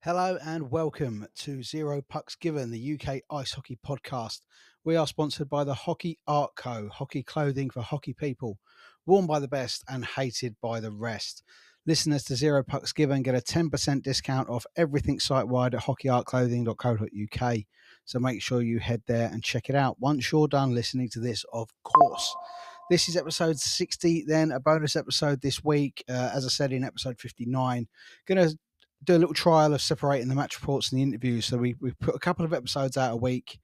Hello and welcome to Zero Pucks Given, the UK ice hockey podcast. We are sponsored by the Hockey Art Co, hockey clothing for hockey people, worn by the best and hated by the rest. Listeners to Zero Pucks Given get a 10% discount off everything site-wide at hockeyartclothing.co.uk. So make sure you head there and check it out once you're done listening to this, of course. This is episode 60, then a bonus episode this week. As I said in episode 59, going to do a little trial of separating the match reports and the interviews. So we put a couple of episodes out a week,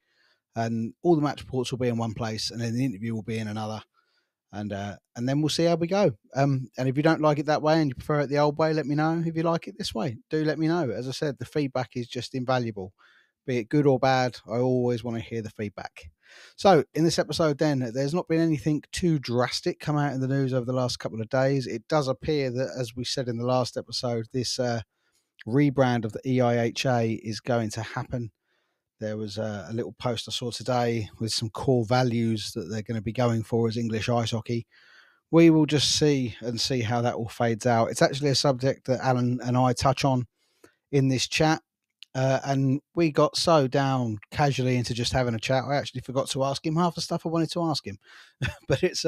and all the match reports will be in one place, and then the interview will be in another, and then we'll see how we go. And if you don't like it that way and you prefer it the old way, let me know. If you like it this way, do let me know. As I said, the feedback is just invaluable, be it good or bad. I always want to hear the feedback. So in this episode then, there's not been anything too drastic come out in the news over the last couple of days. It does appear that, as we said in the last episode, this rebrand of the EIHA is going to happen. There was a little post I saw today with some core values that they're going to be going for as English ice hockey. We will just see how that all fades out. It's actually a subject that Alan and I touch on in this chat, and we got so down casually into just having a chat, I actually forgot to ask him half the stuff I wanted to ask him. But it's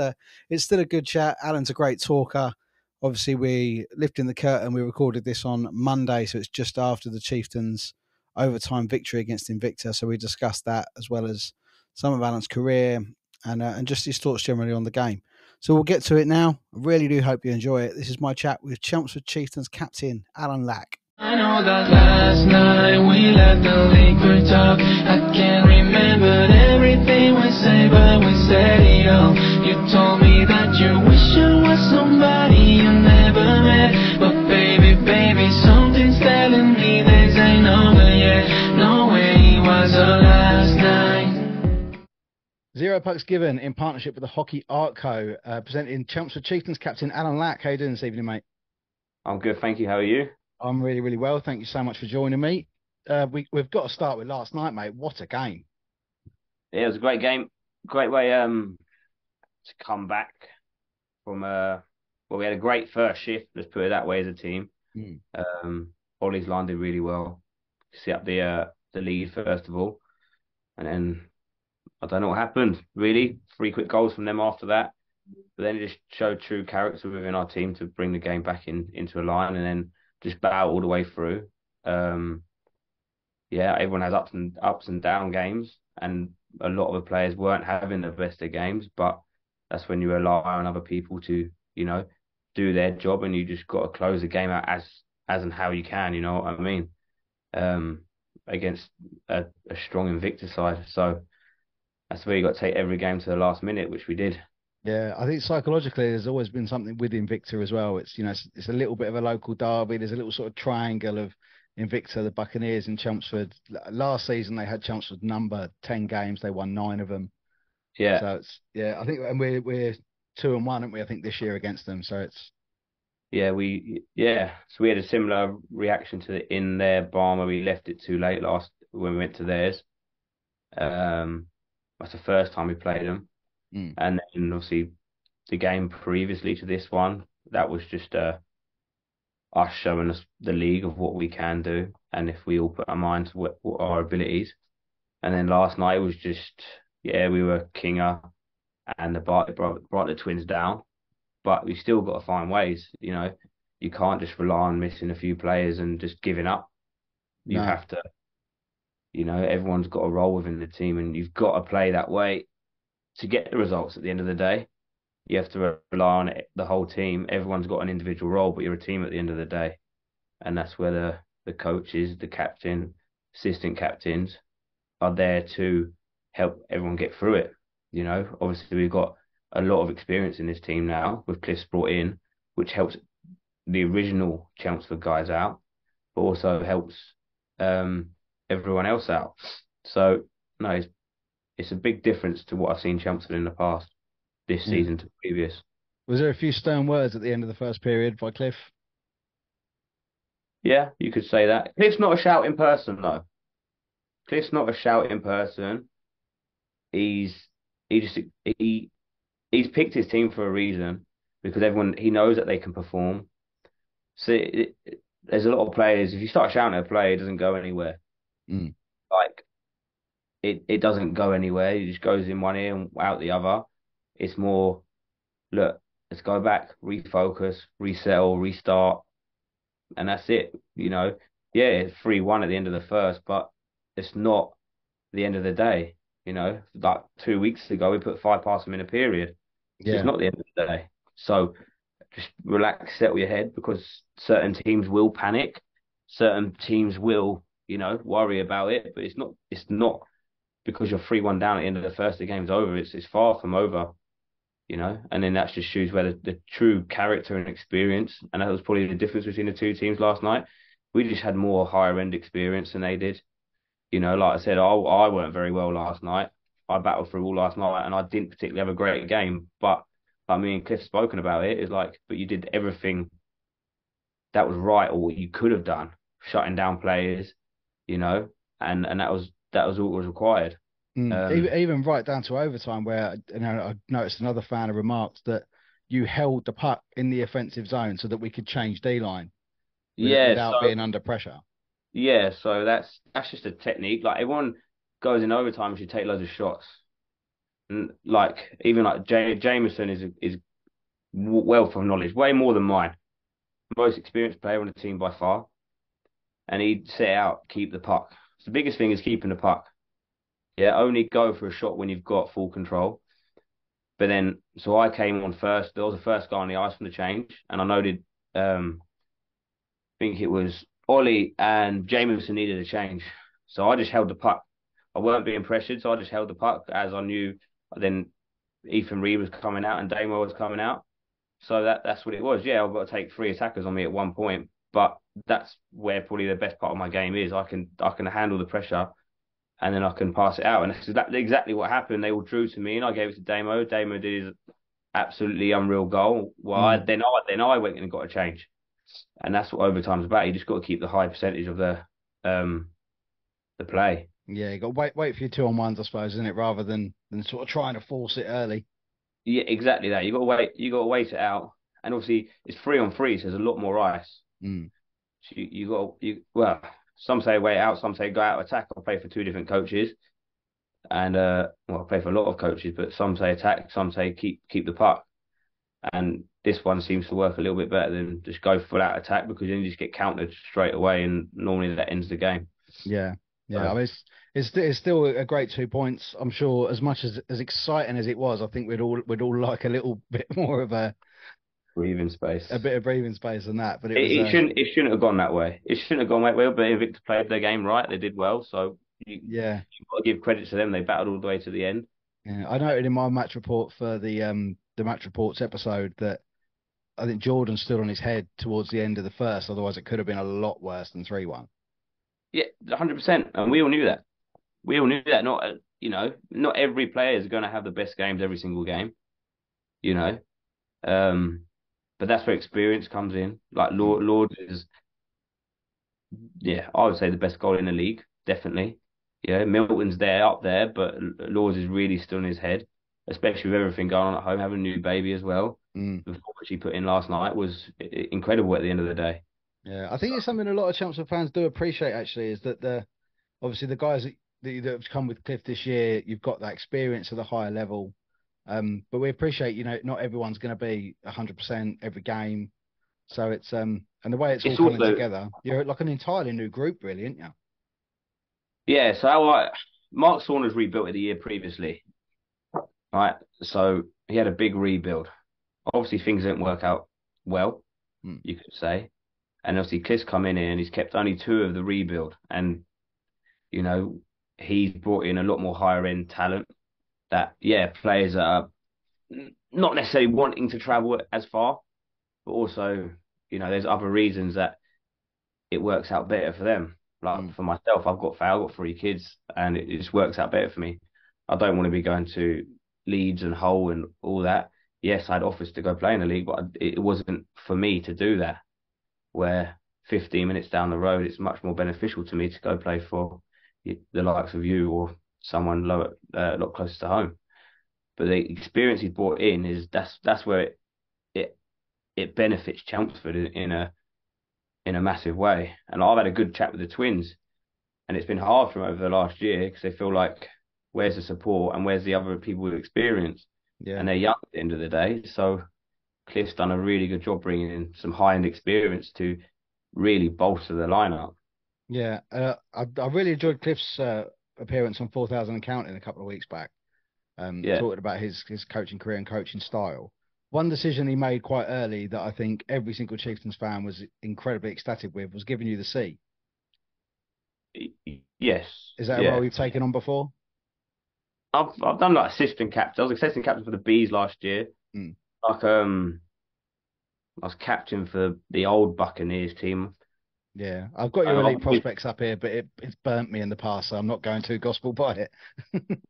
still a good chat. Alan's a great talker. Obviously, we lifting the curtain. We recorded this on Monday, so it's just after the Chieftains' overtime victory against Invicta. So we discussed that, as well as some of Alan's career and just his thoughts generally on the game. So we'll get to it now. I really do hope you enjoy it. This is my chat with Chelmsford Chieftains captain Alan Lack. I know that last night we left the liquor talk. I can't remember everything we said, but we said it all. You told me that you wish you was somebody you never met, but baby, something's telling me this ain't over yet. No way it was our last night. Zero Pucks Given in partnership with the Hockey Art Co, presenting Chelmsford Chieftains captain Alan Lack. How you doing this evening, mate? I'm good, thank you. How are you? I'm really, really well. Thank you so much for joining me. We've got to start with last night, mate. What a game. Yeah, it was a great game. Great way to come back from we had a great first shift, let's put it that way, as a team. Ollie's line did really well. Set up the lead first of all. And then I don't know what happened, really. 3 quick goals from them after that. But then it just showed true character within our team to bring the game back into a line, and then just battle all the way through. Everyone has ups and down games, and a lot of the players weren't having the best of games, but that's when you rely on other people to, do their job, and you just got to close the game out as and how you can, you know what I mean? Against a strong Invicta side. So that's where you got to take every game to the last minute, which we did. Yeah, I think psychologically there's always been something with Invicta as well. It's it's a little bit of a local derby. There's a little sort of triangle of Invicta, the Buccaneers, and Chelmsford. Last season they had Chelmsford number 10 games. They won 9 of them. Yeah. So it's I think, and we're 2-1, aren't we? I think this year against them. So it's So we had a similar reaction to the in their barn where we left it too late when we went to theirs. That's the first time we played them. And then obviously the game previously to this one, that was just us showing us the league of what we can do, and if we all put our minds to what our abilities. And then last night was just, we were kinger, and brought the Twins down, but we still got to find ways. You can't just rely on missing a few players and just giving up. You have to, everyone's got a role within the team, and you've got to play that way to get the results at the end of the day. You have to rely on the whole team. Everyone's got an individual role, but you're a team at the end of the day. And that's where the coaches, the captain, assistant captains are there to help everyone get through it. Obviously we've got a lot of experience in this team now with Cliff's brought in, which helps the original Chelmsford guys out, but also helps everyone else out. So no, it's a big difference to what I've seen Chelmsford in the past, this Yeah. season to previous. Was there a few stern words at the end of the first period by Cliff? Yeah, you could say that. Cliff's not a shouting person though. Cliff's not a shouting person. He's he just he he's picked his team for a reason because everyone he knows that they can perform. So there's a lot of players. If you start shouting at a player, it doesn't go anywhere. Mm. Like it doesn't go anywhere. It just goes in one ear and out the other. It's more, look, let's go back, refocus, resettle, restart, and that's it. Yeah, it's 3-1 at the end of the first, but it's not the end of the day. Like 2 weeks ago, we put 5 past them in a period. It's Yeah. not the end of the day. So just relax, settle your head, because certain teams will panic, certain teams will, worry about it. But it's not because you're 3-1 down at the end of the first, the game's over. It's far from over. And then that just shows where the true character and experience, and that was probably the difference between the two teams last night. We just had more higher end experience than they did. Like I said, I weren't very well last night. I battled through all last night, and I didn't particularly have a great game. But like me and Cliff spoken about it, is like, but you did everything that was right, or what you could have done, shutting down players, you know, and that was all that was required. Um, Even right down to overtime, where I noticed another fan had remarked that you held the puck in the offensive zone so that we could change D line yeah, without so being under pressure. yeah, so that's just a technique. Like everyone goes in overtime and should take loads of shots. And like even like Jameson is wealth of knowledge, way more than mine. Most experienced player on the team by far. And he'd set out, keep the puck. So the biggest thing is keeping the puck. Yeah, only go for a shot when you've got full control. But then, so I came on first. There was the first guy on the ice from the change, and I noted, I think it was Ollie and Jameson needed a change. So I just held the puck. I weren't being pressured, so I just held the puck as I knew. Then Ethan Reed was coming out and Damo was coming out. So that's what it was. Yeah, I've got to take 3 attackers on me at one point, but that's where probably the best part of my game is. I can handle the pressure, and then I can pass it out. And that's exactly what happened. They all drew to me, and I gave it to Damo. Damo did his absolutely unreal goal. Well, Mm. then I went and got a change, and that's what overtime's about. You just got to keep the high percentage of um the play. Yeah, you got to wait for your 2-on-1s, I suppose, isn't it? Rather than sort of trying to force it early. Yeah, exactly that. You got to wait. You got to wait it out, and obviously it's 3-on-3, so there's a lot more ice. Mm. So you got well, some say wait out, some say go out attack. I play for two different coaches, and well, I play for a lot of coaches, but some say attack, some say keep the puck, and this one seems to work a little bit better than just go full out attack, because then you just get countered straight away, and normally that ends the game. Yeah, yeah. I So mean, it's still a great 2 points. I'm sure, as much as exciting as it was, I think we'd all like a little bit more of breathing space. a bit of breathing space than that. But it was It shouldn't have gone that way. It shouldn't have gone that way. But Invictus played their game right. They did well. So yeah. you've got to give credit to them. They battled all the way to the end. Yeah, I noted in my match report for the match reports episode that I think Jordan stood on his head towards the end of the first. Otherwise, it could have been a lot worse than 3-1. Yeah, 100%. And we all knew that. We all knew that. Not not every player is going to have the best games every single game. You know, um, but that's where experience comes in. Like Mm. Lord is, yeah, I would say the best goal in the league, definitely. Yeah, Milton's there up there, but Lords is really still in his head, especially with everything going on at home, having a new baby as well. Mm. The performance he put in last night was incredible at the end of the day. Yeah, I So think it's something a lot of Chelmsford fans do appreciate. Actually, is that obviously the guys that have come with Cliff this year, you've got that experience at a higher level. But we appreciate, not everyone's going to be 100% every game. So it's and the way it's all it's coming also, together, you're like an entirely new group, really, aren't you? yeah, so Mark Saunders rebuilt it the year previously, right? So he had a big rebuild. Obviously things didn't work out well, Mm. you could say. And obviously Cliff's come in here and he's kept only two of the rebuild. And, you know, he's brought in a lot more higher end talent that, yeah, players are not necessarily wanting to travel as far, but also, there's other reasons that it works out better for them. Like for myself, I've got 3 kids, and it just works out better for me. I don't want to be going to Leeds and Hull and all that. Yes, I had offers to go play in the league, but it wasn't for me to do that. Where 15 minutes down the road, it's much more beneficial to me to go play for the likes of you or someone lower, a lot closer to home. But the experience he's brought in is that's where it it benefits Chelmsford in a massive way. And I've had a good chat with the twins, and it's been hard for them over the last year because they feel like, where's the support and where's the other people with experience? Yeah. And they're young at the end of the day. So Cliff's done a really good job bringing in some high-end experience to really bolster the lineup. Yeah, I really enjoyed Cliff's appearance on 4,000 and Counting a couple of weeks back, Yeah, talking about his coaching career and coaching style. One decision he made quite early that I think every single Chieftains fan was incredibly ecstatic with was giving you the C. yes, Is that a role yeah. you've taken on before? I've done like assistant captain. I was assistant captain for the Bees last year. Mm. Like I was captain for the old Buccaneers team. Yeah, I've got your And elite I've, prospects up here, but it's burnt me in the past, so I'm not going too gospel by it.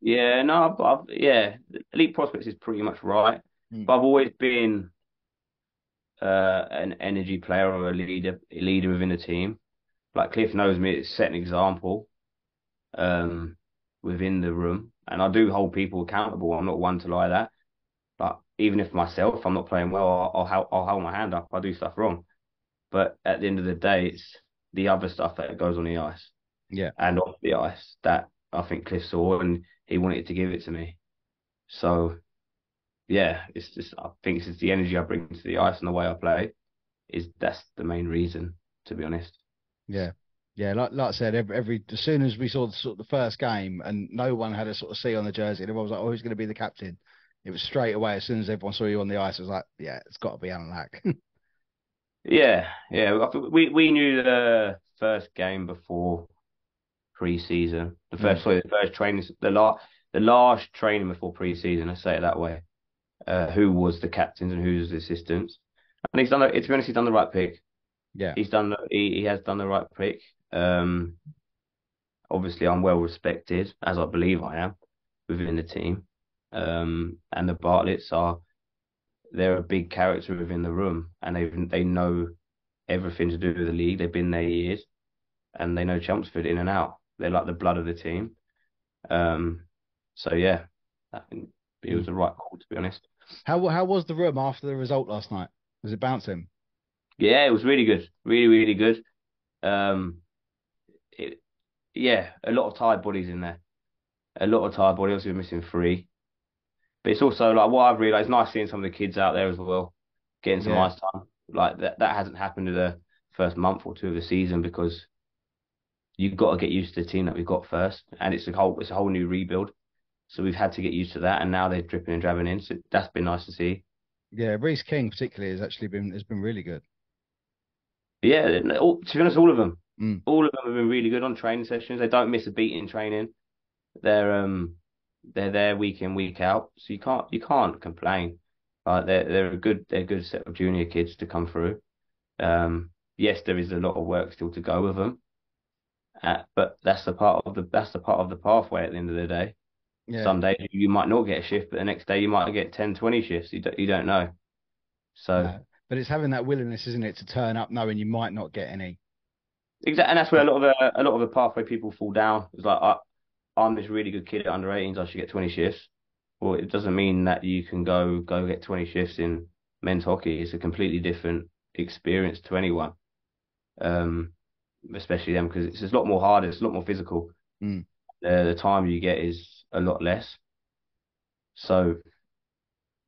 yeah, no, yeah, elite prospects is pretty much right. Mm. But I've always been an energy player or a leader within the team. Like Cliff knows me, it's set an example um, within the room, and I do hold people accountable. I'm not one to lie that. But even if myself, I'm not playing well, I'll hold my hand up. I do stuff wrong, but at the end of the day, it's the other stuff that goes on the ice Yeah, and off the ice that I think Cliff saw, and he wanted to give it to me. So yeah, it's just I think it's just the energy I bring to the ice and the way I play that's the main reason, to be honest. yeah, yeah. Like I said, every as soon as we saw the sort of the first game and no one had a sort of C on the jersey, and everyone was like, "Oh, who's going to be the captain?" It was straight away as soon as everyone saw you on the ice, it was like, "Yeah, it's got to be Alan Lack." Yeah, yeah. I think we knew the first game before pre-season. Mm. The first training, the last training before pre-season. Let's say it that way. Who was the captains and who was the assistants? And he's done. To be honest, he's done the right pick. Yeah, He has done the right pick. Obviously, I'm well respected, as I believe I am, within the team. And the Bartletts they're a big character within the room, and they know everything to do with the league. They've been there years, and they know Chelmsford in and out. They're like the blood of the team. Um, so yeah, I think it was mm. the right call, to be honest. How was the room after the result last night? Was it bouncing? Yeah, it was really good, really good. Um, it, yeah, a lot of tired bodies in there. A lot of tired bodies. Obviously, we're missing 3, but it's also like what I've realised. Nice seeing some of the kids out there as well, getting some Yeah, ice time. Like that hasn't happened in the first month or 2 of the season because you've got to get used to the team that we've got first, and it's a whole new rebuild. So we've had to get used to that, and now they're dripping and drabbing in. So that's been nice to see. yeah. Reece King particularly has been really good. But yeah, to be honest, Mm. all of them have been really good on training sessions. They don't miss a beat in training. They're um they're there week in week out, so you can't complain. They're a good set of junior kids to come through. Yes, there is a lot of work still to go with them, but that's the part of the pathway at the end of the day. Yeah, Some days you might not get a shift, but the next day you might get 10, 20 shifts. You don't know. So no, but it's having that willingness, isn't it, to turn up knowing you might not get any. exactly, and that's where But a lot of the pathway people fall down. It's like I'm this really good kid at under 18s. I should get 20 shifts. Well, it doesn't mean that you can go get 20 shifts in men's hockey. It's a completely different experience to anyone, um, especially them because it's a lot more harder. It's a lot more physical. mm. The time you get is a lot less. So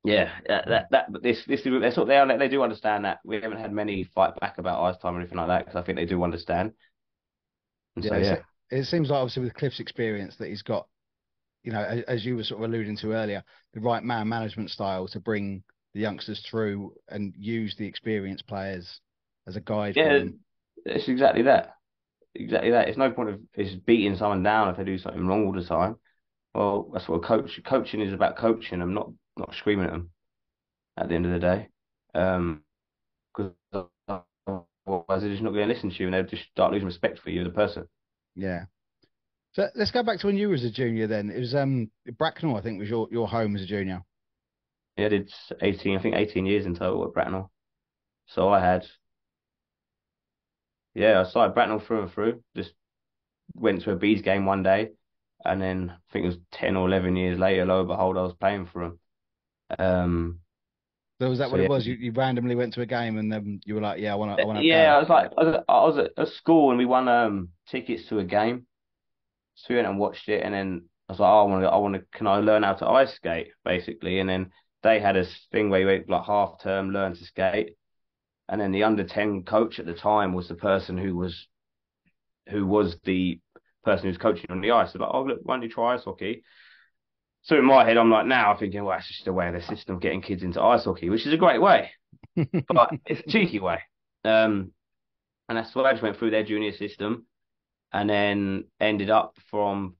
yeah, but they do understand that we haven't had many fight back about ice time or anything like that because I think they do understand. And Yeah, so yeah, it seems like obviously with Cliff's experience that he's got, as you were sort of alluding to earlier, the right man management style to bring the youngsters through and use the experienced players as a guide for yeah, them. it's exactly that. Exactly that. It's no point of it's beating someone down if they do something wrong all the time. Well, that's what coaching is about. Coaching them, not screaming at them at the end of the day. Because otherwise they're just not going to listen to you, and they'll just start losing respect for you as a person. Yeah. So let's go back to when you was a junior. Then it was Bracknell, I think, was your home as a junior. Yeah, I did 18 years in total at Bracknell. So I started Bracknell through and through. Just went to a Bees game one day, and then I think it was 10 or 11 years later, lo and behold, I was playing for them. So was that So what it yeah, was? You randomly went to a game and then you were like, yeah, I want to go. yeah, I was at school and we won tickets to a game. So we went and watched it, and then I was like, oh, can I learn how to ice skate, basically? And then they had a thing where you went like half term, learn to skate, and then the under 10 coach at the time was the person who was the person who was coaching on the ice. So like, oh look, why don't you try ice hockey? So in my head, I'm like now I'm thinking, well, it's just a way of the system of getting kids into ice hockey, which is a great way, but it's a cheeky way. Um, and that's why I just went through their junior system, and then ended up from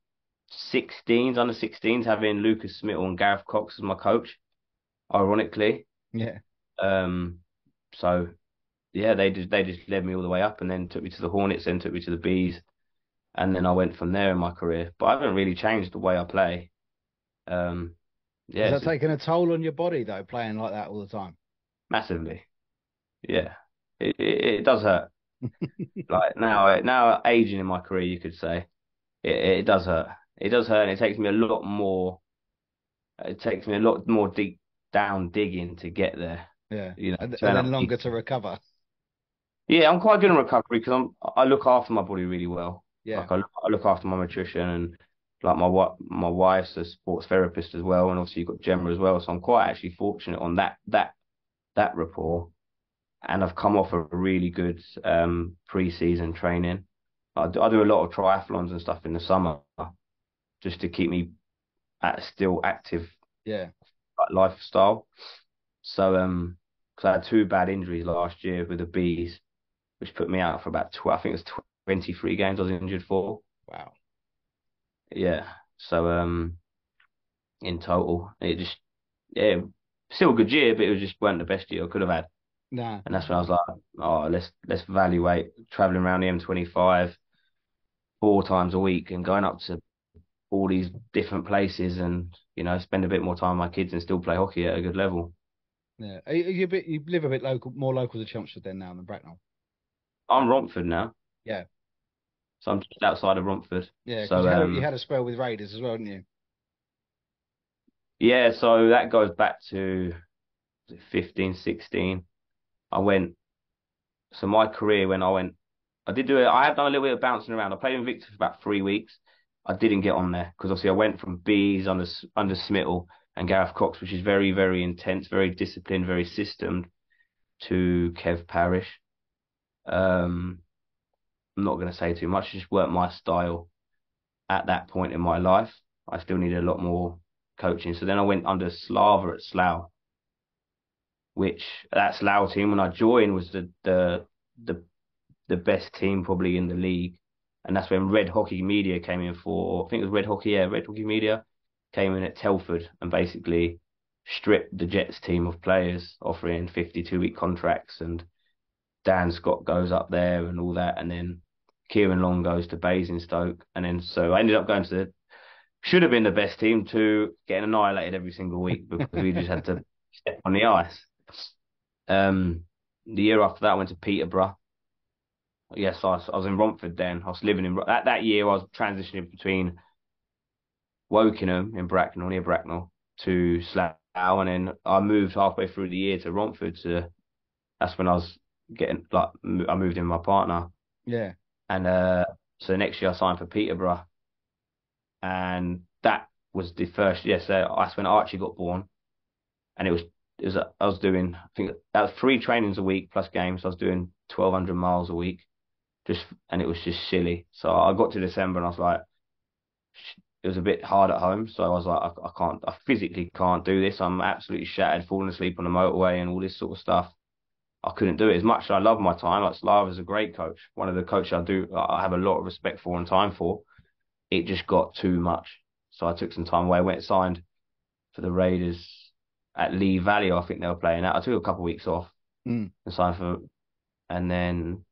16s, under 16s, having Lucas Smith and Gareth Cox as my coach, ironically. Yeah. Um, so yeah, they just led me all the way up, and then took me to the Hornets, then took me to the Bees, and then I went from there in my career. But I haven't really changed the way I play. Um, Has yeah, that taken a toll on your body though, playing like that all the time? massively. Yeah, it does hurt. Like now aging in my career, you could say it does hurt. It does hurt, and it takes me a lot more. It takes me a lot more deep down digging to get there. Yeah. You know, And turn then up. longer to recover. Yeah, I'm quite good in recovery because I look after my body really well. Yeah. Like I look after my nutrition, and like my wife's a sports therapist as well, and obviously you've got Gemma as well. So I'm quite actually fortunate on that rapport. And I've come off a really good pre-season training. I do a lot of triathlons and stuff in the summer just to keep me at a still active Yeah. lifestyle. So because I had two bad injuries last year with the bees, which put me out for about I think it was 23 games I was injured for. Wow. Yeah. So in total, it just yeah, still a good year, but it was just weren't the best year I could have had. Nah. And that's when I was like, oh, let's evaluate traveling around the M25 4 times a week and going up to all these different places, and spend a bit more time with my kids and still play hockey at a good level. Yeah. You live a bit more local to Chelmsford then now than Bracknell. I'm Romford now, Yeah. so I'm just outside of Romford. Yeah, because So you had a spell with Raiders as well, didn't you? yeah, so that goes back to 15, 16. I went. So my career when I did do it. I had done a little bit of bouncing around. I played in Victor for about 3 weeks. I didn't get on there because obviously I went from Bees under Smittle and Gareth Cox, which is very, very intense, very disciplined, very systemed, to Kev Parrish. I'm not going to say too much. It just weren't my style at that point in my life. I still needed a lot more coaching. So then I went under Slava at Slough, which that Slough team when I joined was the the best team probably in the league. And that's when Red Hockey Media came in for, I think it was Red Hockey, yeah, Red Hockey Media came in at Telford and basically stripped the Jets team of players, offering 52-week contracts. And Dan Scott goes up there and all that. And then Kieran Long goes to Basingstoke. And then so I ended up going to should have been the best team to getting annihilated every single week because we just had to step on the ice. The year after that, I went to Peterborough. Yes, I was in Romford then. I was living in that year. I was transitioning between Wokingham in Bracknell, near Bracknell, to Slough, and then I moved halfway through the year to Romford. That's when I was getting I moved in with my partner, Yeah. and so next year I signed for Peterborough, and that was the first year. So that's when Archie got born, and I was doing, I think that was 3 trainings a week plus games. So I was doing 1,200 miles a week. And it was just silly. So I got to December and I was like, it was a bit hard at home. So I was like, I physically can't do this. I'm absolutely shattered, falling asleep on the motorway and all this sort of stuff. I couldn't do it as much as I love my time. Like Slava is a great coach, one of the coaches I have a lot of respect for and time for. It just got too much. So I took some time away. I went and signed for the Raiders at Lee Valley. I think they were playing that. I took a couple of weeks off Mm. and signed for And then,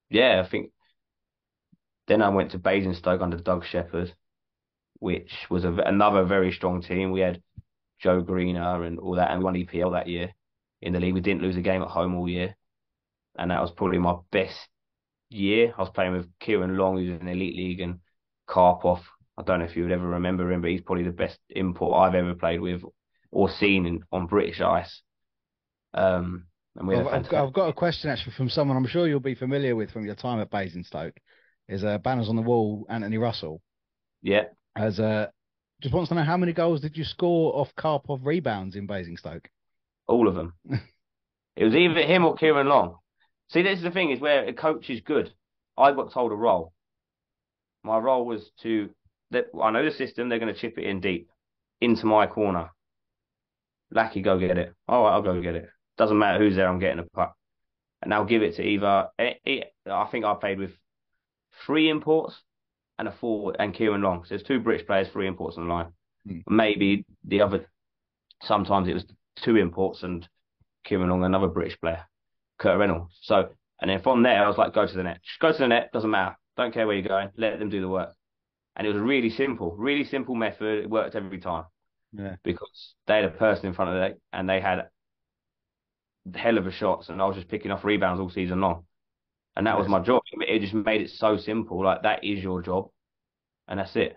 yeah, I think then I went to Basingstoke under Doug Shepherd, which was another very strong team. We had Joe Greener and all that, and we won EPL that year in the league. We didn't lose a game at home all year, and that was probably my best year. I was playing with Kieran Long, who's in the Elite League, and Karpov. I don't know if you would ever remember him, but he's probably the best import I've ever played with or seen on British ice. And we had Well, a fantastic. I've got a question actually from someone I'm sure you'll be familiar with from your time at Basingstoke. Is banners on the wall, Anthony Russell. Yeah, As just wants to know how many goals did you score off Karpov rebounds in Basingstoke? all of them. It was either him or Kieran Long. See, this is the thing: is where a coach is good. I got told a role. My role was I know the system. They're going to chip it in deep into my corner. Lackey, go get it. All right, I'll go get it. Doesn't matter who's there. I'm getting a puck, and I'll give it to either. I think I played with 3 imports and a forward and Kieran Long. So there's 2 British players, 3 imports on the line. Maybe the other. Sometimes it was 2 imports and Kieran Long, another British player, Kurt Reynolds. So, and then from there, I was like, go to the net. Just go to the net. Doesn't matter. Don't care where you're going. Let them do the work. And it was really simple method. It worked every time. Yeah. Because they had a person in front of them and they had hell of a shots, and I was just picking off rebounds all season long. And that was my job. It just made it so simple. Like, that is your job. And that's it.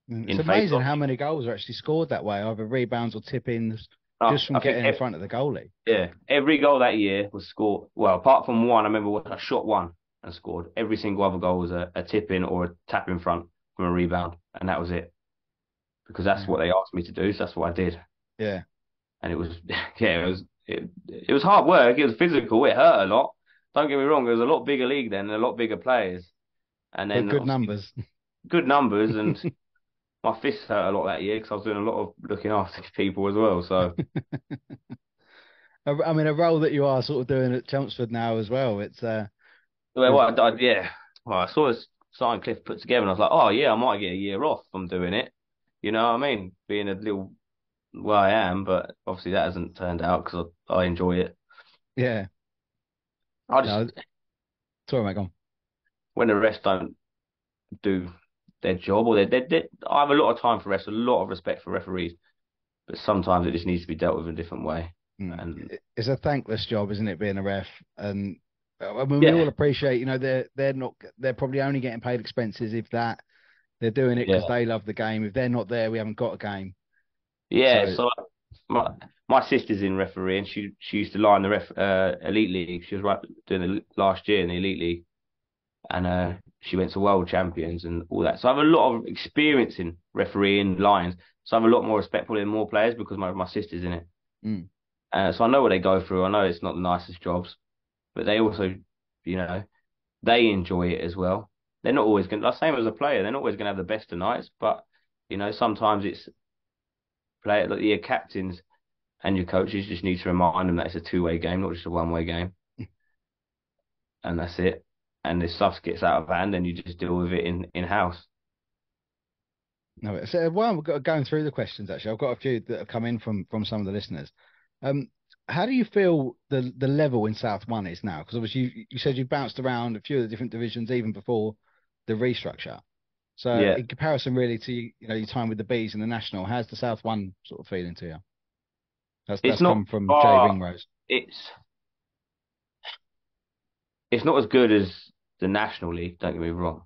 It's amazing how many goals are actually scored that way, either rebounds or tip-ins, just from getting in front of the goalie. Yeah, every goal that year was scored. Well, apart from one, I remember I shot one and scored. Every single other goal was a tip-in or a tap in front from a rebound, and that was it. Because that's what they asked me to do, so that's what I did. Yeah. And it was, it was hard work. It was physical. It hurt a lot. Don't get me wrong. It was a lot bigger league then, and a lot bigger players. And then good numbers. Good numbers, and my fists hurt a lot that year because I was doing a lot of looking after people as well. So, I mean, a role that you are sort of doing at Chelmsford now as well. It's well, yeah. Well, I saw this sign Cliff put together, and I was like, oh yeah, I might get a year off from doing it. You know what I mean? Being a little where I am, but obviously that hasn't turned out because I enjoy it. Yeah. I just sorry, mate, go on. When the rest don't do their job, or I have a lot of time for refs, a lot of respect for referees, but sometimes it just needs to be dealt with in a different way. And it's a thankless job, isn't it, being a ref? And I mean, we all appreciate, you know, they're probably only getting paid expenses if that. They're doing it because they love the game. If they're not there, we haven't got a game. Yeah, so my sister's in referee, and she used to lie in the Elite League. She was doing the last year in the Elite League, and she went to World Champions and all that. So I have a lot of experience in refereeing lines. So I have a lot more respect for more players because my sister's in it. So I know what they go through. I know it's not the nicest jobs, but they also, you know, they enjoy it as well. They're not always going to, like, same as a player, they're not always going to have the best of nights, but, you know, sometimes it's like your captains and your coaches just need to remind them that it's a 2-way game, not just a 1-way game. And that's it. And if stuff gets out of hand, then you just deal with it in-house. No, so while we're going through the questions, actually, I've got a few that have come in from some of the listeners. How do you feel the level in South One is now? Because obviously you said you bounced around a few of the different divisions even before the restructure. So in comparison, really, to your time with the Bees and the National, how's the South One sort of feeling to you? That's come from Jay Ringrose. It's not as good as the National League. Don't get me wrong,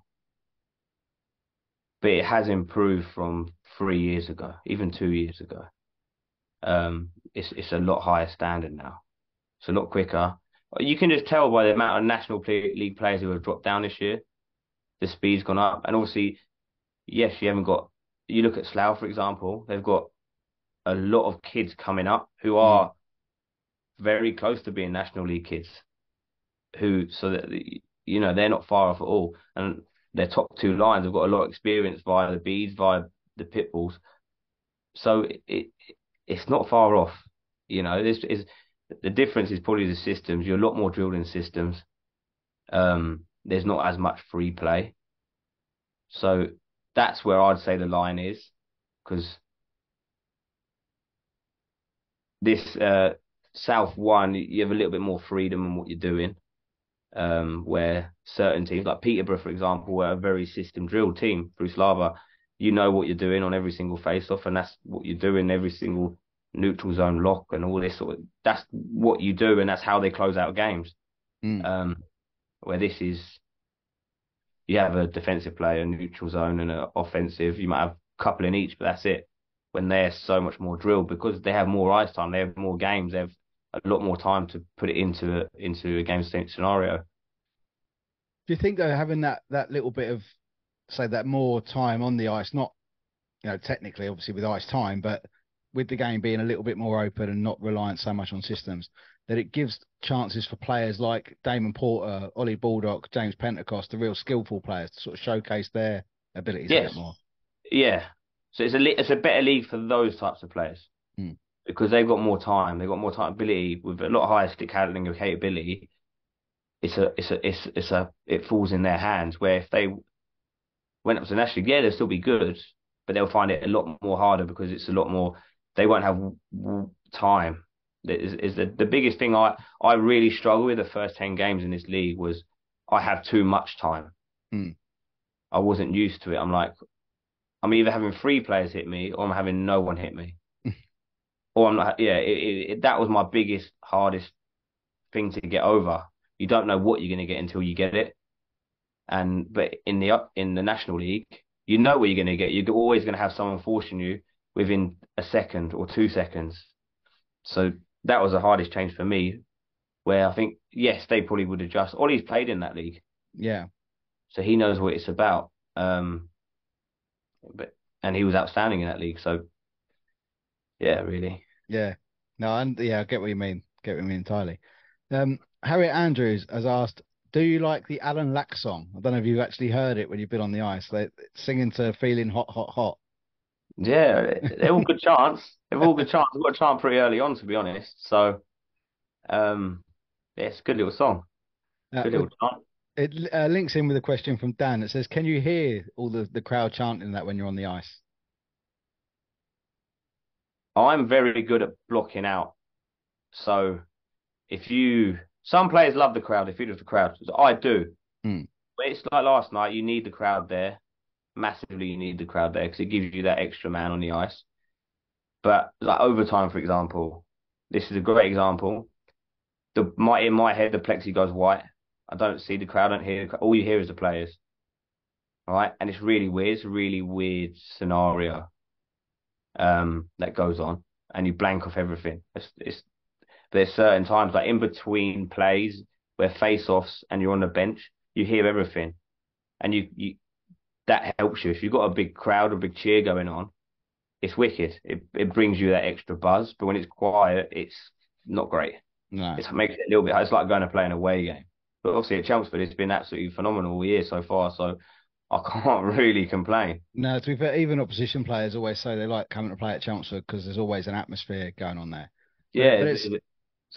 but it has improved from 3 years ago, even 2 years ago. It's a lot higher standard now. It's a lot quicker. You can just tell by the amount of National League players who have dropped down this year. The speed's gone up, and obviously, yes, you haven't got. You look at Slough, for example. They've got a lot of kids coming up who are very close to being National League kids. So that they're not far off at all, and their top 2 lines have got a lot of experience via the Bees, via the Pitbulls. So it's not far off. You know, the difference is probably the systems. You're a lot more drilled in systems. There's not as much free play. So that's where I'd say the line is, because this South One, you have a little bit more freedom in what you're doing. where certain teams, like Peterborough, for example, were a very system drilled team through Slava. You know what you're doing on every single face-off, and that's what you do in every single neutral zone lock and all this sort of. That's what you do, and that's how they close out games. Where this is, you have a defensive player, a neutral zone, and an offensive. You might have a couple in each, but that's it. When they're so much more drilled because they have more ice time, they have more games, they have a lot more time to put it into a game scenario. Do you think though having that little bit of, say, that more time on the ice, not technically obviously with ice time, but with the game being a little bit more open and not reliant so much on systems, that it gives chances for players like Damon Porter, Ollie Baldock, James Pentecost, the real skillful players, to sort of showcase their abilities a bit Yes, more? yeah. So it's a better league for those types of players because they've got more time, they've got more time ability with a lot higher stick handling and capability. It falls in their hands. Where if they went up to national, yeah, they'll still be good, but they'll find it a lot more harder because it's a lot more. They won't have time. Is the biggest thing I really struggle with the first 10 games in this league was I have too much time. I wasn't used to it. I'm like, I'm either having 3 players hit me or I'm having no one hit me. Or I'm not, yeah, that was my biggest, hardest thing to get over. You don't know what you're going to get until you get it. But in the National League, you know what you're going to get. You're always going to have someone forcing you within a second or 2 seconds. So that was the hardest change for me, where I think, yes, they probably would adjust. Ollie's played in that league. Yeah. So he knows what it's about. And he was outstanding in that league. So yeah, really. Yeah. No, and yeah, I get what you mean. Get what you mean entirely. Harriet Andrews has asked, do you like the Alan Lack song? I don't know if you've actually heard it when you've been on the ice. They're singing to Feeling Hot, Hot, Hot. Yeah, they're all good chance. They've all good chance. I've got a chant pretty early on, to be honest. So, yeah, it's a good little song. Good little chant. It links in with a question from Dan. It says, can you hear all the crowd chanting that when you're on the ice? I'm very good at blocking out. So some players love the crowd. They feed off the crowd. I do. But it's like last night. You need the crowd there. Massively, you need the crowd there because it gives you that extra man on the ice. But like overtime, for example, this is a great example. In my head, the plexi goes white. I don't see the crowd. I don't hear the crowd. All you hear is the players. All right, and it's really weird. It's a really weird scenario that goes on, and you blank off everything. There's certain times like in between plays where face-offs and you're on the bench, you hear everything, and you that helps you. If you've got a big crowd, a big cheer going on, it's wicked. It brings you that extra buzz. But when it's quiet, it's not great. No. It makes it a little bit. It's like going to play an away game. But obviously at Chelmsford, it's been absolutely phenomenal all year so far. So I can't really complain. No, to be fair, even opposition players always say they like coming to play at Chelmsford because there's always an atmosphere going on there. Yeah, But it's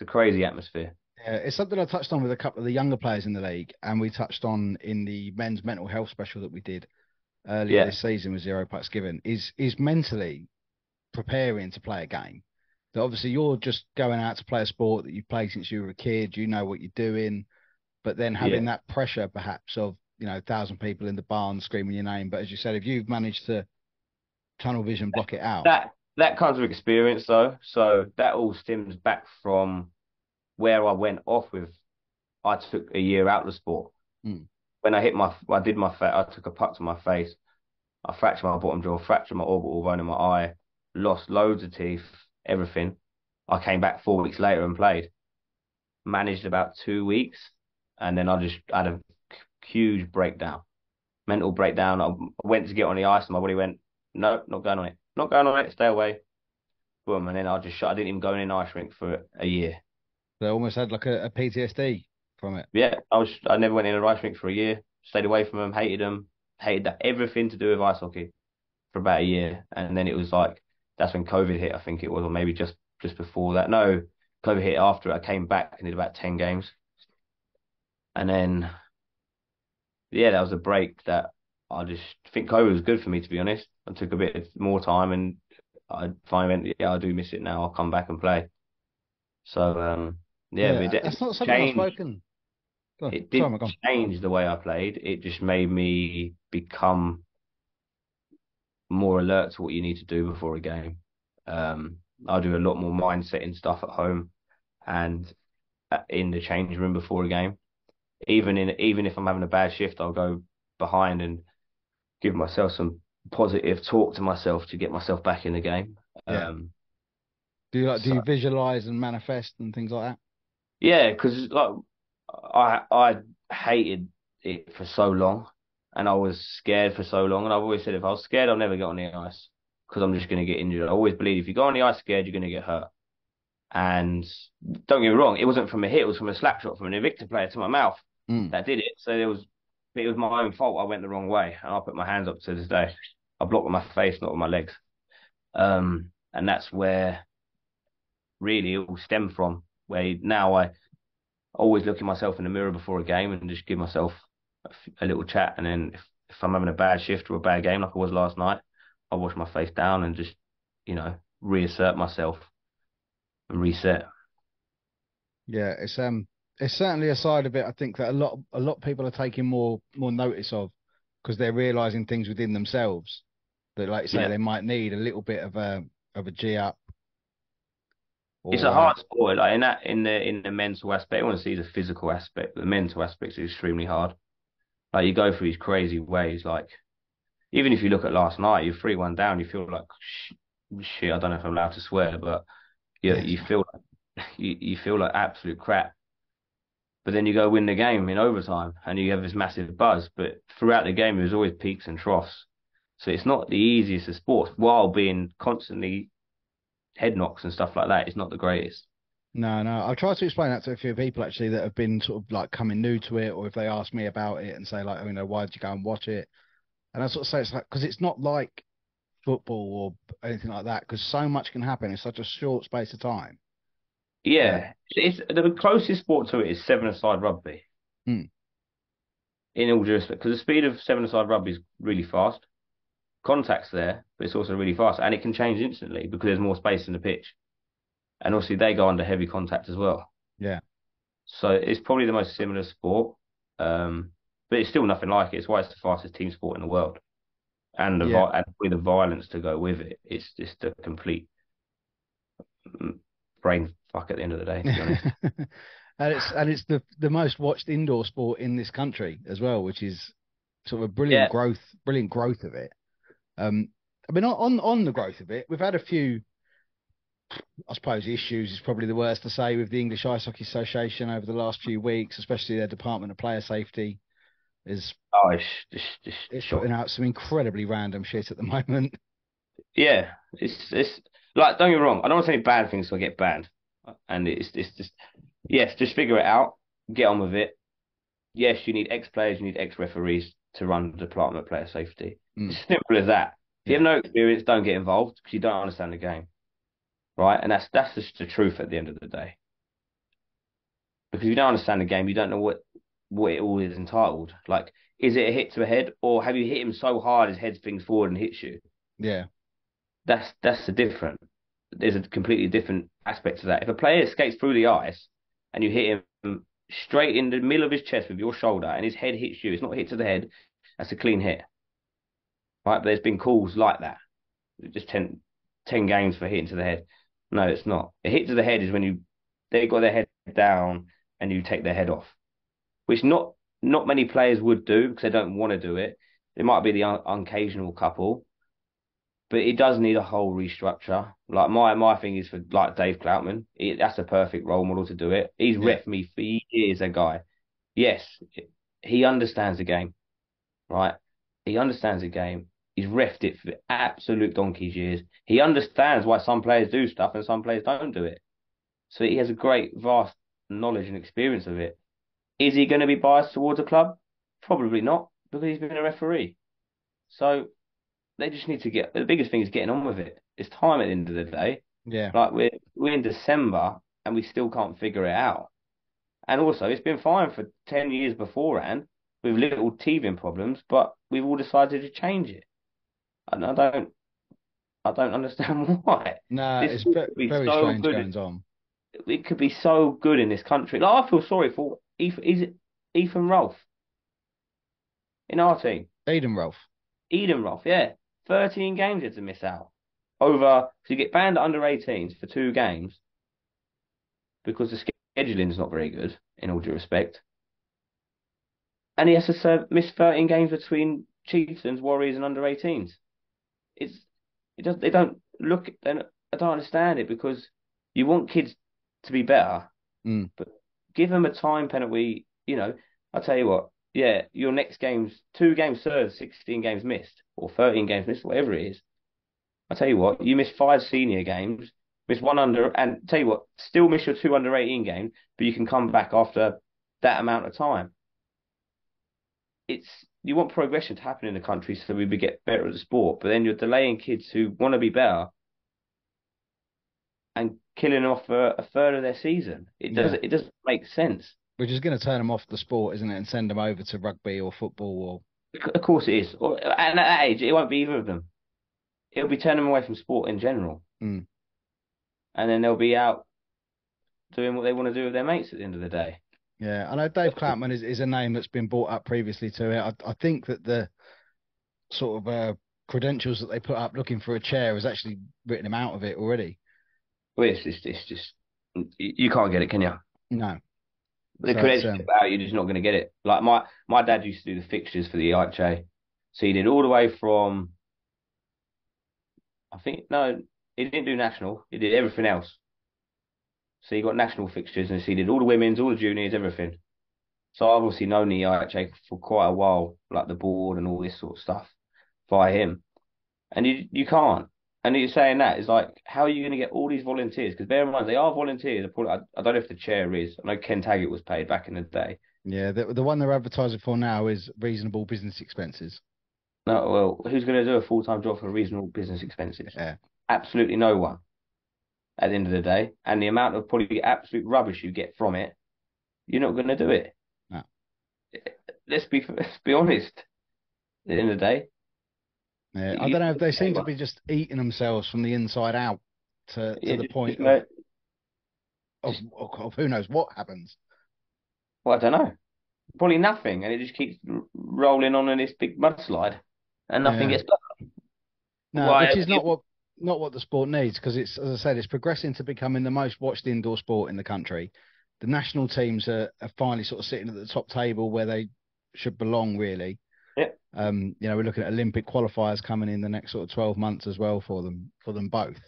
a crazy atmosphere. Yeah, it's something I touched on with a couple of the younger players in the league, and we touched on in the men's mental health special that we did earlier this season with 0 Pucks Given. Is mentally preparing to play a game. That obviously you're just going out to play a sport that you've played since you were a kid. You know what you're doing, but then having that pressure, perhaps of 1,000 people in the barn screaming your name. But as you said, if you've managed to tunnel vision block it out, that comes with experience, though. So that all stems back from where I went off with. I took a year out of the sport. When I I took a puck to my face. I fractured my bottom jaw, fractured my orbital bone in my eye, lost loads of teeth, everything. I came back 4 weeks later and played. Managed about 2 weeks, and then I had a huge breakdown, mental breakdown. I went to get on the ice, and my body went, no, not going on it, not going on it, stay away. Boom, and then I just shut. I didn't even go in an ice rink for a year. They almost had like a PTSD from it. Yeah, I never went in an ice rink for a year. Stayed away from them, hated them, hated everything to do with ice hockey for about a year, and then it was like that's when COVID hit. I think it was, or maybe just before that. No, COVID hit after it. I came back and did about 10 games, and then that was a break that I just think COVID was good for me, to be honest. I took a bit more time, and I finally went, I do miss it now. I'll come back and play. So that's not something I've spoken. It Sorry, didn't I'm gone. change the way I played. It just made me become more alert to what you need to do before a game. I do a lot more mindsetting stuff at home and in the change room before a game. Even if I'm having a bad shift, I'll go behind and give myself some positive talk to myself to get myself back in the game. Yeah. Um, Do so you visualize and manifest and things like that? yeah, because like I hated it for so long, and I was scared for so long, and I've always said if I was scared, I'll never get on the ice because I'm just going to get injured. I always believe if you go on the ice scared, you're going to get hurt. And don't get me wrong, it wasn't from a hit, it was from a slap shot from an Invicta player to my mouth Mm. that did it. So it was my own fault. I went the wrong way, and I put my hands up to this day. I blocked with my face, not with my legs. And that's where really it all stemmed from. Where now I always look at myself in the mirror before a game and just give myself a little chat. And then if I'm having a bad shift or a bad game like I was last night, I wash my face down and just, reassert myself and reset. Yeah, it's certainly a side of it I think that a lot of people are taking more notice of because they're realizing things within themselves that, like you say, Yeah. they might need a little bit of a G up It's a or hard sport, like in the mental aspect. I want to see the physical aspect. The mental aspect is extremely hard. Like you go through these crazy ways. Like even if you look at last night, you're 3-1 down. You feel like shit. I don't know if I'm allowed to swear, but yes, you feel you feel like absolute crap. But then you go win the game in overtime, and you have this massive buzz. But throughout the game, there's always peaks and troughs. So it's not the easiest of sports, while being constantly head knocks and stuff like that. It's not the greatest. no. I've tried to explain that to a few people actually that have been sort of like coming new to it, or if they ask me about it and say like, why did you go and watch it? And I sort of say it's like because it's not like football or anything like that because so much can happen in such a short space of time. Um, Yeah, it's the closest sport to it is seven-a-side rugby. mm, In all due respect, because the speed of seven-a-side rugby is really fast. Contact's there, but it's also really fast, and it can change instantly because there's more space in the pitch. And obviously, they go under heavy contact as well. yeah, So it's probably the most similar sport, but it's still nothing like it. It's why it's the fastest team sport in the world, and yeah. and with the violence to go with it, it's just a complete brain fuck at the end of the day, to be honest. And it's the most watched indoor sport in this country as well, which is sort of a Yeah. brilliant growth of it. I mean, on the growth of it, we've had a few, I suppose, issues is probably the worst to say with the English Ice Hockey Association over the last few weeks, especially their Department of Player Safety is Oh, it's just is putting shocking. out some incredibly random shit at the moment. Yeah, it's like don't get me wrong. I don't want to say bad things so I get banned, and it's just yes, just figure it out, get on with it. Yes, you need ex players, you need ex referees to run the department of player safety. Mm, It's as simple as that. If you have yeah, no experience, don't get involved because you don't understand the game, right? And that's just the truth at the end of the day. Because if you don't understand the game, you don't know what it all is entitled. Like, is it a hit to a head, or have you hit him so hard his head things forward and hits you? yeah, That's the different. There's a completely different aspect to that. If a player skates through the ice and you hit him straight in the middle of his chest with your shoulder and his head hits you, it's not a hit to the head. That's a clean hit, right? But there's been calls like that. Just 10 games for hitting to the head. No, it's not. A hit to the head is when they got their head down and you take their head off, which not many players would do because they don't want to do it. There might be the occasional couple, but it does need a whole restructure. Like my thing is for like Dave Cloutman. That's a perfect role model to do it. He's yeah, ref me for years, a guy. Yes, he understands the game, right? He understands the game. He's refed it for absolute donkey's years. He understands why some players do stuff and some players don't do it. So he has a great, vast knowledge and experience of it. Is he going to be biased towards a club? Probably not, because he's been a referee. So they just need to get the biggest thing is getting on with it. It's time at the end of the day. yeah, Like we're in December and we still can't figure it out. And also it's been fine for 10 years beforehand with little teething problems, but we've all decided to change it. And I don't understand why. no, This it's sport could be very so strange good. goings on. It could be so good in this country. Like I feel sorry for is it Ethan Rolfe in our team. Eden Rolfe. Eden Rolfe, yeah. 13 games he had to miss out. So you get banned at under 18s for 2 games because the scheduling's not very good, in all due respect. And he has to miss 13 games between Chieftains, Warriors, and under 18s. They don't look, I don't understand it because you want kids to be better, but give them a time penalty. I'll tell you what, yeah, your next game's 2 games served, 16 games missed, or 13 games missed, whatever it is. I'll tell you what, you miss 5 senior games, miss 1 under, and tell you what, still miss your 2 under 18 games, but you can come back after that amount of time. You want progression to happen in the country so we get better at the sport, but then you're delaying kids who want to be better and killing off a third of their season. It doesn't make sense. Which is going to turn them off the sport, isn't it, and send them over to rugby or football or. Of course it is. And at that age, it won't be either of them. It'll be turning them away from sport in general, and then they'll be out doing what they want to do with their mates at the end of the day. Yeah, I know Dave Clapman is a name that's been brought up previously to it. I think that the sort of credentials that they put up looking for a chair has actually written him out of it already. Well, it's just you can't get it, can you? No. The credentials about you're just not going to get it. Like my dad used to do the fixtures for the IHA, so he did all the way from. I think no, he didn't do national. He did everything else. So he got national fixtures, and so he did all the women's, all the juniors, everything. So I've obviously known the IHA for quite a while, like the board and all this sort of stuff, via him. And you can't. And you're saying that is like, how are you going to get all these volunteers? Because bear in mind, they are volunteers. I don't know if the chair is. I know Ken Taggart was paid back in the day. Yeah, the one they're advertising for now is reasonable business expenses. No, well, who's going to do a full-time job for reasonable business expenses? Yeah. Absolutely no one at the end of the day. And the amount of probably absolute rubbish you get from it, you're not going to do it. No. Let's be honest. At the end of the day. Yeah, I don't know if they seem to be just eating themselves from the inside out to the point of who knows what happens. Well, I don't know. Probably nothing, and it just keeps rolling on in this big mudslide, and nothing gets done. No, which is not what the sport needs, because it's, as I said, it's progressing to becoming the most watched indoor sport in the country. The national teams are finally sort of sitting at the top table where they should belong, really. Yeah. We're looking at Olympic qualifiers coming in the next sort of 12 months as well for them both,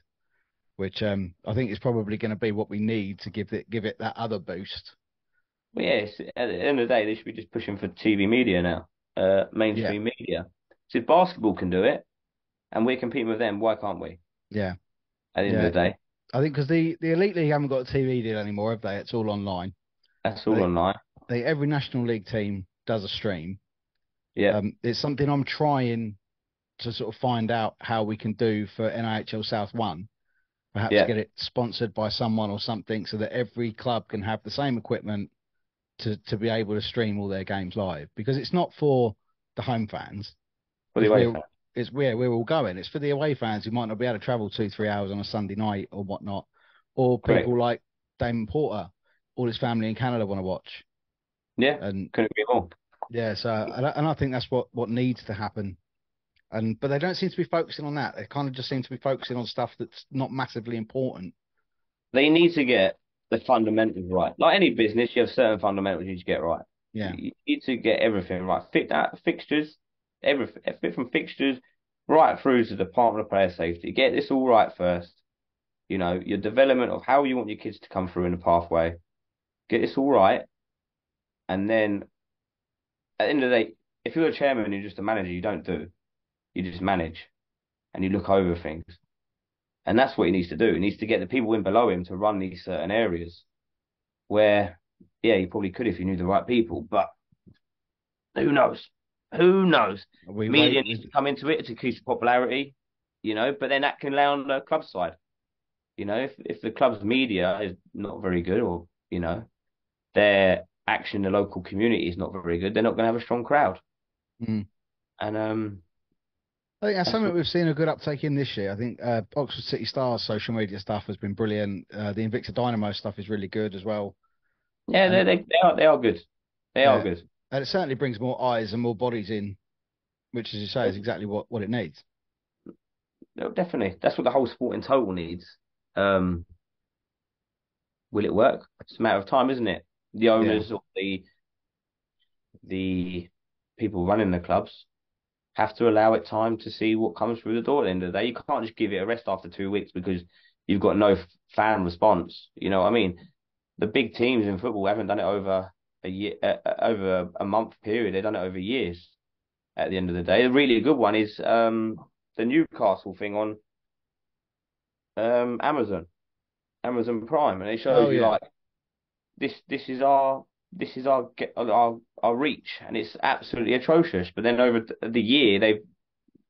which I think is probably going to be what we need to give it that other boost. Well, yes, at the end of the day, they should be just pushing for TV media now, mainstream media. So if basketball can do it, and we're competing with them, why can't we? Yeah. At the end of the day. I think because the Elite League haven't got a TV deal anymore, have they? It's all online. That's all online. Every National League team does a stream. Yeah. It's something I'm trying to sort of find out how we can do for NIHL South 1. Perhaps get it sponsored by someone or something so that every club can have the same equipment to be able to stream all their games live. Because it's not for the home fans. For the away fans. It's where we're all going. It's for the away fans who might not be able to travel 2-3 hours on a Sunday night or whatnot. Or people like Damon Porter, all his family in Canada want to watch. Yeah, and couldn't agree more. Yeah, so and I think that's what needs to happen. But they don't seem to be focusing on that. They kind of just seem to be focusing on stuff that's not massively important. They need to get the fundamentals right. Like any business, you have certain fundamentals you need to get right. Yeah. You need to get everything right. Fixtures, everything from fixtures right through to the Department of Player Safety. Get this all right first. Your development of how you want your kids to come through in the pathway. Get this all right. And then at the end of the day, if you're a chairman and you're just a manager, you don't do. You just manage and you look over things. And that's what he needs to do. He needs to get the people in below him to run these certain areas where, he probably could if he knew the right people, but who knows? Who knows? Media needs to come into it to increase the popularity, but then that can lay on the club side. If the club's media is not very good or, their action in the local community is not very good, they're not going to have a strong crowd. Mm. And I think that's something we've seen a good uptake in this year. I think Oxford City Stars social media stuff has been brilliant. The Invicta Dynamo stuff is really good as well. Yeah, they are good. They are good. And it certainly brings more eyes and more bodies in, which, as you say, is exactly what it needs. No, definitely. That's what the whole sport in total needs. Um, will it work? It's a matter of time, isn't it? The Yeah. owners or the people running the clubs have to allow it time to see what comes through the door at the end of the day. You can't just give it a rest after 2 weeks because you've got no fan response. You know what I mean? The big teams in football haven't done it over a year, over a month period. They've done it over years. At the end of the day, a really good one is the Newcastle thing on Amazon Prime, and it shows Oh you yeah. like this is our reach, and it's absolutely atrocious. But then over the year, they've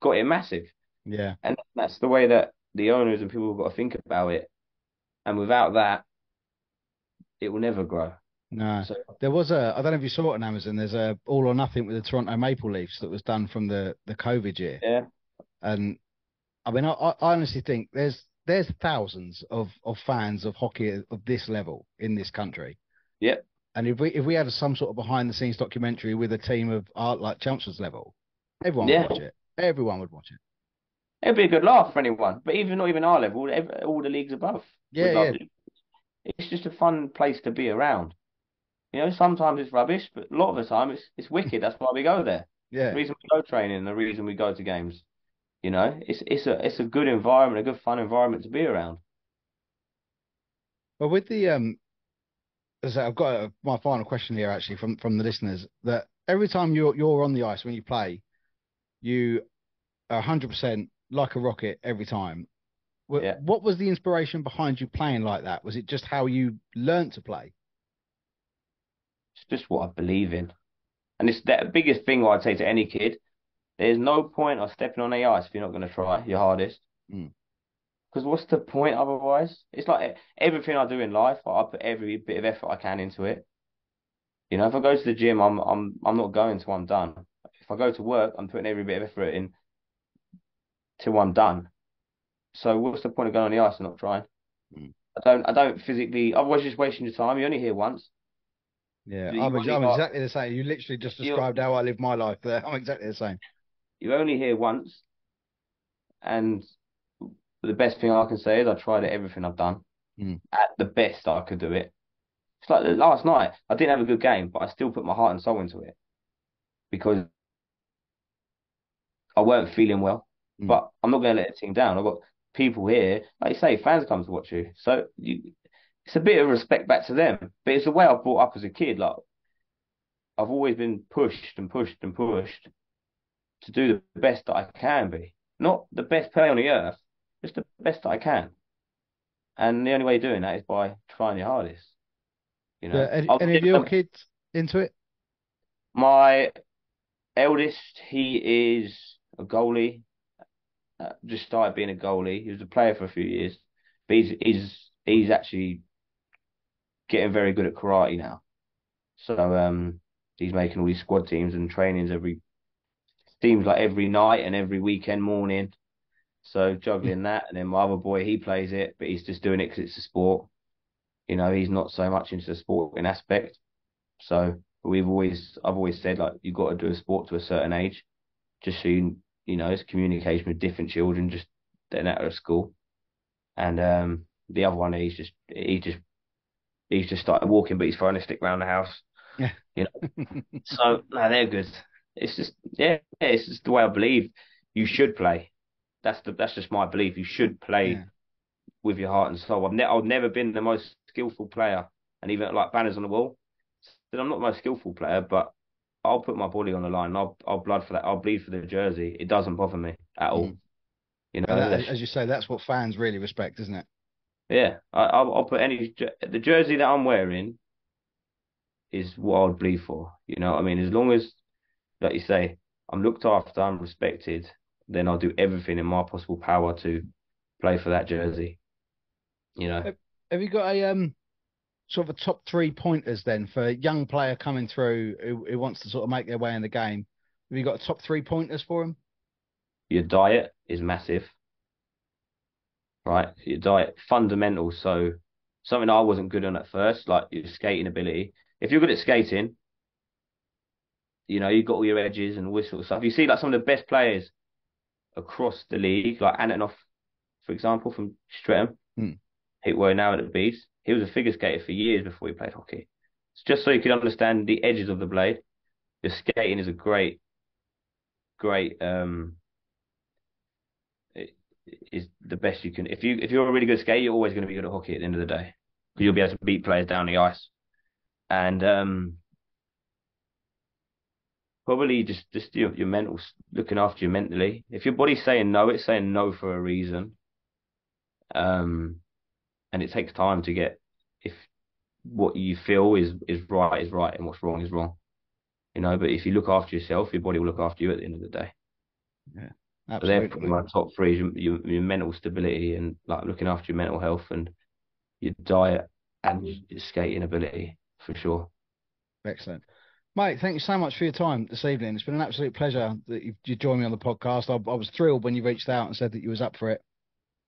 got it massive. Yeah. And that's the way that the owners and people have got to think about it. And without that, it will never grow. No. So There was I don't know if you saw it on Amazon. There's a All or Nothing with the Toronto Maple Leafs that was done from the COVID year. yeah, And I mean, I honestly think there's thousands of fans of hockey of this level in this country. yeah, And if we had some sort of behind the scenes documentary with a team of art like Chelmsford's level, everyone would yeah. watch it. Everyone would watch it. It'd be a good laugh for anyone. But even not even our level, all the leagues above Yeah, would yeah, love it. It's just a fun place to be around. You know, sometimes it's rubbish, but a lot of the time it's wicked. That's why we go there. The yeah. reason we go training, the reason we go to games. You know, it's a good environment, a good fun environment to be around. But with the as I say, I've got my final question here actually from the listeners that every time you're on the ice when you play, you are 100% like a rocket every time. Yeah, What was the inspiration behind you playing like that? Was it just how you learned to play? it's just what I believe in, and it's the biggest thing I'd say to any kid. There's no point of stepping on the ice if you're not going to try your hardest. Mm. Because what's the point otherwise? It's like everything I do in life, I put every bit of effort I can into it. You know, if I go to the gym, I'm not going till I'm done. If I go to work, I'm putting every bit of effort in till I'm done. So what's the point of going on the ice and not trying? Mm. I don't physically. Otherwise, you're just wasting your time. You're only here once. Yeah, You only I'm got exactly the same. You literally just you're described how I live my life there. I'm exactly the same. you're only here once, and the best thing I can say is I tried everything I've done Mm. at the best I could do it. It's like last night. I didn't have a good game, but I still put my heart and soul into it because I weren't feeling well. Mm. But I'm not going to let the team down. I've got people here, like you say, fans come to watch you. So it's a bit of respect back to them. But it's the way I was brought up as a kid. Like I've always been pushed and pushed and pushed to do the best that I can be. Not the best player on the earth, just the best that I can. And the only way of doing that is by trying your hardest. You know, Any of your kids into it? my eldest, he is a goalie. Just started being a goalie. He was a player for a few years, but he's actually getting very good at karate now. So he's making all these squad teams and trainings every night and every weekend morning. So juggling that, and then my other boy, he plays it, but he's just doing it because it's a sport. You know, he's not so much into the sporting aspect. So I've always said like you've got to do a sport to a certain age, just so you know, it's communication with different children, just getting out of school. And the other one, he's just started walking, but he's throwing a stick around the house. Yeah. You know, so no, they're good. It's just it's just the way I believe you should play. That's just my belief. You should play Yeah. with your heart and soul. I've never been the most skillful player, and even like banners on the wall. Then I'm not the most skillful player, but I'll put my body on the line. I'll blood for that. I'll bleed for the jersey. It doesn't bother me at all. Mm. You And know, as you say, that's what fans really respect, isn't it? yeah. I'll put the jersey that I'm wearing is what I'd bleed for. You know what I mean? As long as, like you say, I'm looked after, I'm respected, then I'll do everything in my possible power to play for that jersey. You know, Have you got a sort of a top three pointers then for a young player coming through who wants to sort of make their way in the game? Have you got a top three pointers for him? your diet is massive, right? Your diet, fundamental. So something I wasn't good on at first, like your skating ability. If you're good at skating, You know, you've got all your edges and all this sort of stuff. You see, like some of the best players across the league, like Antonov, for example, from Streatham, who were now at the Bees. He was a figure skater for years before he played hockey. It's just so you can understand the edges of the blade. The skating is a great it is the best you can. If you're a really good skater, you're always going to be good at hockey at the end of the day because you'll be able to beat players down the ice. And probably just your mental, looking after you mentally. If your body's saying no, it's saying no for a reason. And it takes time to get, if what you feel is right and what's wrong is wrong. You know, but if you look after yourself, your body will look after you at the end of the day. Yeah, So therefore, my top three is your mental stability and like looking after your mental health and your diet and your skating ability for sure. Excellent. Mate, thank you so much for your time this evening. It's been an absolute pleasure that you joined me on the podcast. I was thrilled when you reached out and said that you was up for it.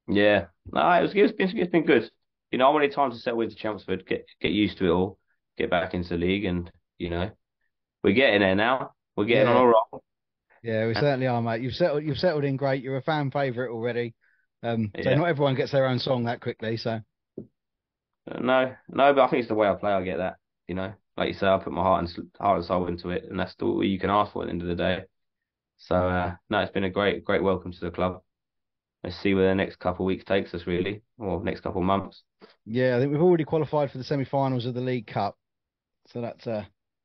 Yeah, no, it's been good. You know, I wanted time to settle into Chelmsford, get used to it all, get back into the league, and you know, we're getting there now. We're getting on all right. Yeah, we certainly are, mate. You've settled in great. You're a fan favourite already. So not everyone gets their own song that quickly. So no, but I think it's the way I play. I get that. You know, like you say, I put my heart and soul into it, and that's all you can ask for at the end of the day. So no, it's been a great welcome to the club. Let's see where the next couple of weeks takes us, really, or next couple of months. Yeah, I think we've already qualified for the semi-finals of the League Cup. So that's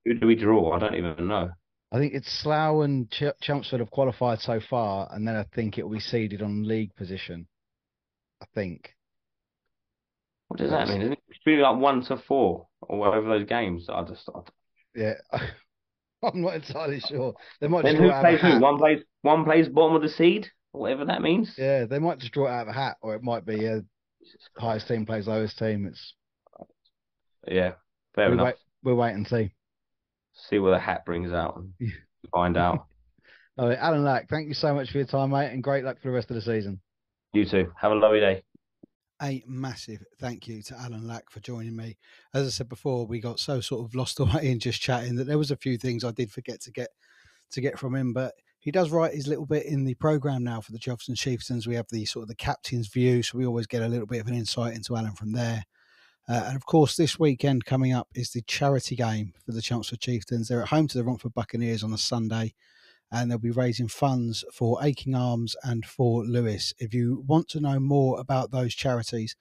who do we draw? I don't even know. I think it's Slough and Chelmsford have qualified so far, and then I think it will be seeded on league position. I think. What does that mean? Isn't it really like 1 to 4 or whatever those games? Yeah, I'm not entirely sure. They might then just draw who plays who? Hat. One plays bottom of the seed, or whatever that means. Yeah, they might just draw it out of a hat, or it might be highest team plays lowest team. It's fair enough. We'll wait and see. See what the hat brings out and find out. All right, Alan Lack, thank you so much for your time, mate, and great luck for the rest of the season. You too. Have a lovely day. A massive thank you to Alan Lack for joining me. As I said before, we got so sort of lost away in just chatting that there was a few things I did forget to get from him, but he does write his little bit in the programme now for the Chelmsford Chieftains. We have the sort of the captain's view, so we always get a little bit of an insight into Alan from there. And of course, this weekend coming up is the charity game for the Chelmsford Chieftains. They're at home to the Romford Buccaneers on a Sunday, and they'll be raising funds for Aching Arms and for Lewis. If you want to know more about those charities,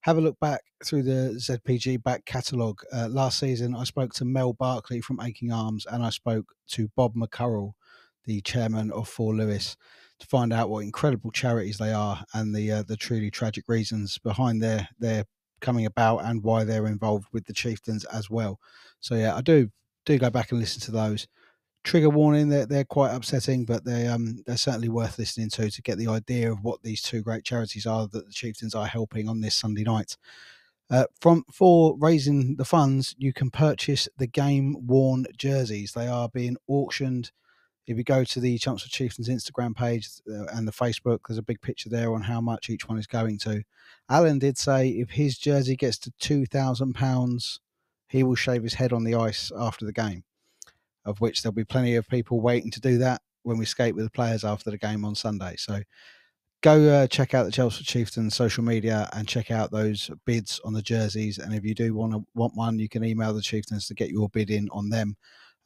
have a look back through the ZPG back catalogue. Last season, I spoke to Mel Barkley from Aching Arms, and I spoke to Bob McCurrell, the chairman of For Lewis, to find out what incredible charities they are and the truly tragic reasons behind their coming about and why they're involved with the Chieftains as well. So yeah, I do go back and listen to those. Trigger warning, they're quite upsetting, but they're certainly worth listening to get the idea of what these two great charities are that the Chieftains are helping on this Sunday night. For raising the funds, you can purchase the game-worn jerseys. They are being auctioned. If you go to the Chelmsford Chieftains Instagram page and the Facebook, there's a big picture there on how much each one is going to. Alan did say if his jersey gets to £2,000, he will shave his head on the ice after the game, of which there'll be plenty of people waiting to do that when we skate with the players after the game on Sunday. So go check out the Chelmsford Chieftains social media and check out those bids on the jerseys. And if you do want one, you can email the Chieftains to get your bid in on them.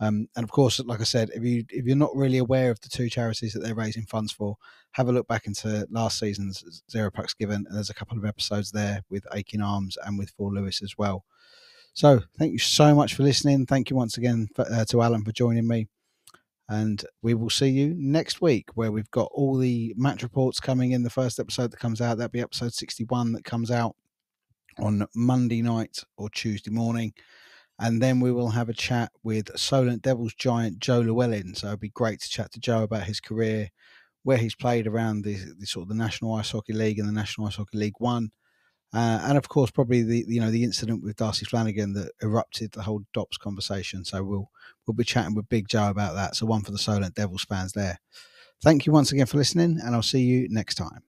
And of course, like I said, if you're not really aware of the two charities that they're raising funds for, have a look back into last season's Zero Pucks Given, and there's a couple of episodes there with Aching Arms and with For Lewis as well. So thank you so much for listening. Thank you once again to Alan for joining me. And we will see you next week, where we've got all the match reports coming in. The first episode that comes out, that'll be episode 61 that comes out on Monday night or Tuesday morning. And then we will have a chat with Solent Devils giant Joe Llewellyn. So it'd be great to chat to Joe about his career, where he's played around the sort of the National Ice Hockey League and the National Ice Hockey League One. And of course, probably the incident with Darcy Flanagan that erupted the whole DOPS conversation. So we'll be chatting with Big Joe about that. So one for the Solent Devils fans there. Thank you once again for listening, and I'll see you next time.